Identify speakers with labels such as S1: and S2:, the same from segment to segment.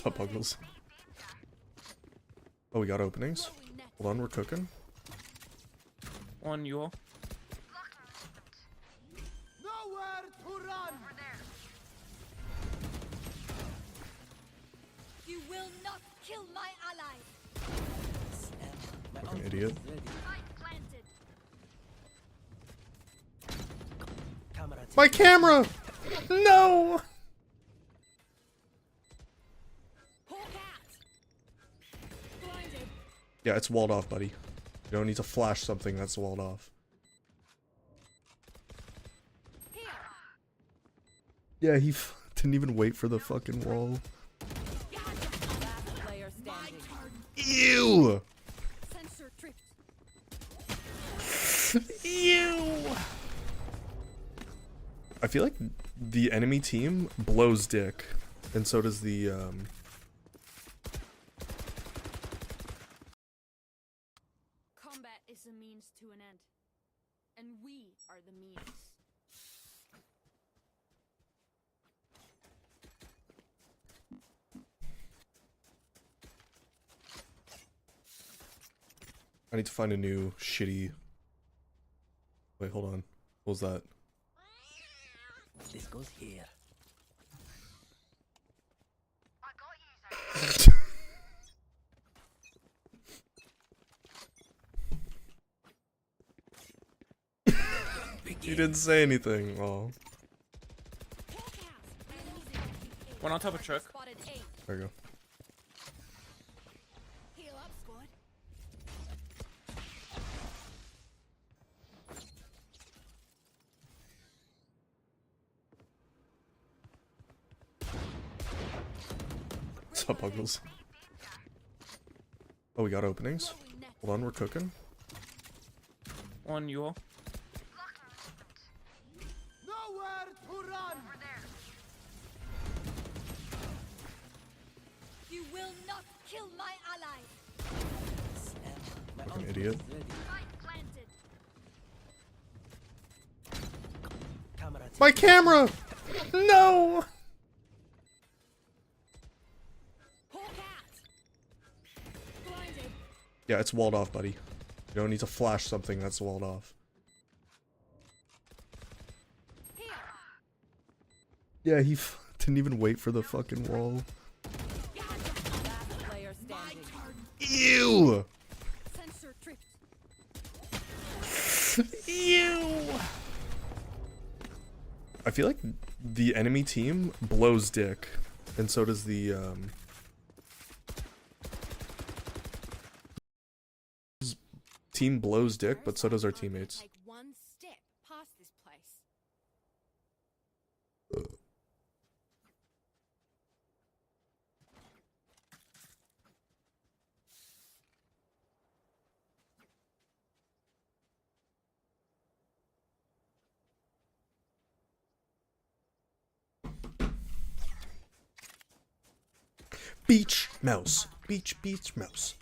S1: What's up, Puggles? Oh, we got openings. Hold on, we're cooking.
S2: On you all.
S3: Nowhere to run.
S4: You will not kill my ally.
S1: Fucking idiot.
S4: Spike planted.
S1: My camera! No!
S4: Hawk out. Blinded.
S1: Yeah, it's walled off, buddy. You don't need to flash something that's walled off.
S4: Here.
S1: Yeah, he didn't even wait for the fucking wall.
S4: Last player standing.
S1: Ew!
S4: Sensor tripped.
S1: Ew! I feel like the enemy team blows dick, and so does the
S4: Combat is a means to an end, and we are the means.
S1: I need to find a new shitty... Wait, hold on. What was that?
S3: This goes here.
S1: He didn't say anything. Oh,
S4: Hawk out.
S2: One on top of truck.
S4: Spotted A.
S1: there you go.
S4: Heal up, squad.
S1: What's up, Puggles? Oh, we got openings.
S4: Throwing net.
S1: Hold on, we're cooking.
S2: On you all.
S3: Nowhere to run.
S4: You will not kill my ally.
S1: Fucking idiot.
S4: Spike planted.
S1: My camera! No!
S4: Hawk out. Blinded.
S1: Yeah, it's walled off, buddy. You don't need to flash something that's walled off.
S4: Here.
S1: Yeah, he didn't even wait for the fucking wall.
S4: Last player standing.
S1: Ew!
S4: Sensor tripped.
S1: Ew! I feel like the enemy team blows dick, and so does the team blows dick, but so does our teammates.
S4: Take one step past this place.
S1: Beach mouse. Beach mouse.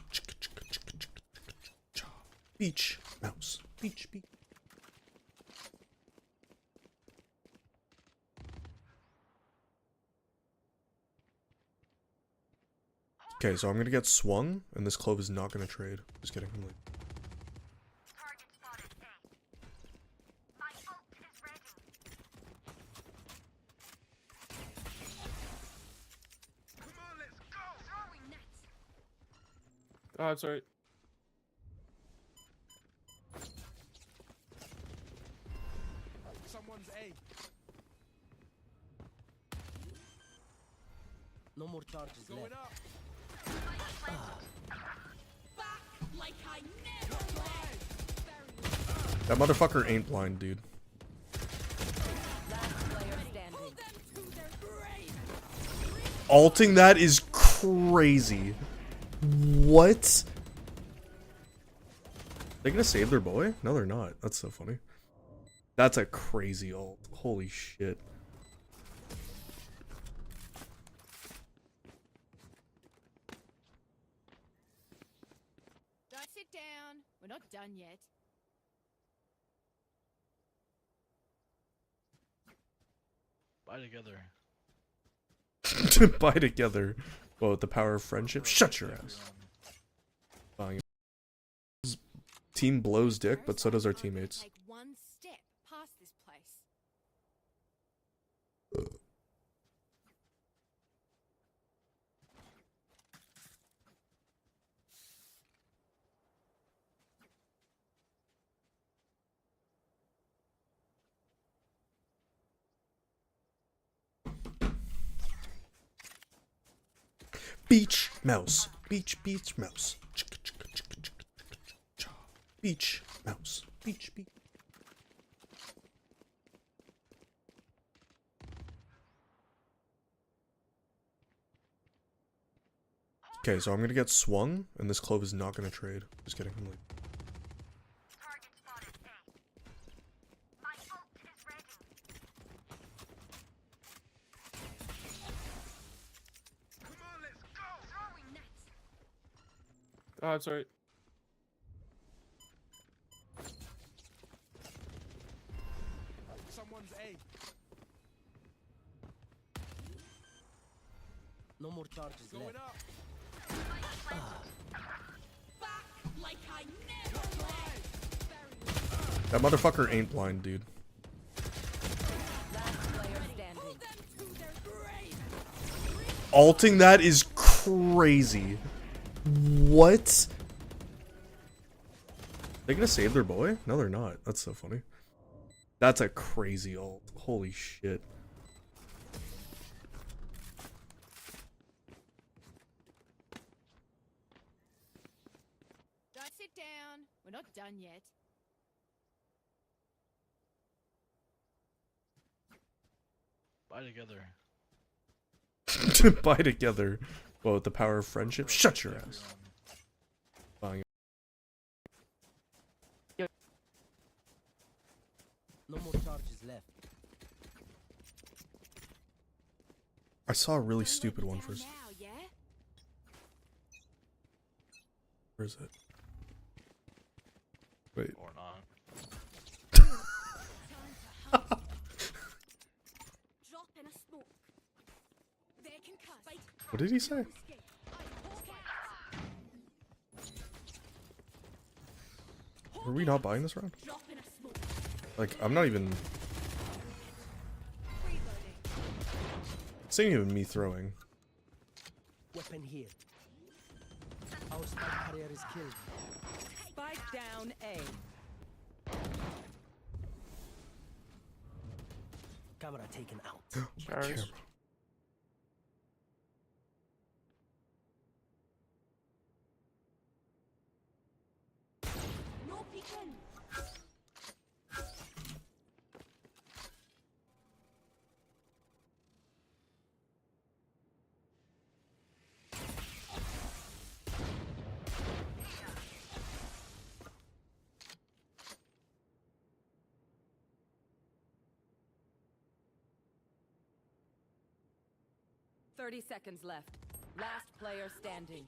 S1: Beach mouse. Beach. Okay, so I'm gonna get swung, and this clove is not gonna trade. Just kidding. I'm like,
S4: Throwing net.
S2: Oh, I'm sorry.
S3: Someone's A. No more charges left. Up.
S4: Back like I never left.
S1: that motherfucker ain't blind, dude.
S4: Last player standing. Pull them to their grave.
S1: Alting that is crazy. What? They gonna save their boy? No, they're not. That's so funny. That's a crazy ult. Holy shit.
S4: Don't sit down. We're not done yet.
S5: Buy together.
S1: Buy together. Well, with the power of friendship, shut your ass. Fine. Team blows dick, but so does our teammates.
S4: Take one step past this place.
S1: Beach mouse. Beach mouse. Beach mouse. Beach. Okay, so I'm gonna get swung, and this clove is not gonna trade. Just kidding. I'm like,
S2: Oh, I'm sorry.
S3: Someone's A. No more charges left.
S4: Back like I never left.
S1: that motherfucker ain't blind, dude.
S4: Pull them to their grave.
S1: Alting that is crazy. What? They gonna save their boy? No, they're not. That's so funny. That's a crazy ult. Holy shit.
S4: Don't sit down. We're not done yet.
S5: Buy together.
S1: Buy together. Well, with the power of friendship, shut your ass. Fine.
S3: No more charges left.
S1: I saw a really
S4: Don't
S1: stupid
S4: let me
S1: one
S4: down
S1: first.
S4: now, yeah?
S1: Where is it? Wait.
S5: Or not.
S4: Time to hunt. Drop in a smoke. They can cut.
S1: What did he say?
S4: Escape.
S1: Were we not buying this round?
S4: Drop in a smoke.
S1: Like, I'm not even...
S4: Reloading.
S1: This ain't even me throwing.
S3: Weapon here. Our spike carrier is killed.
S6: Spike down A.
S3: Camera taken out.
S2: Showers.
S1: Camera.
S4: No peeking.
S6: Thirty seconds left. Last player standing.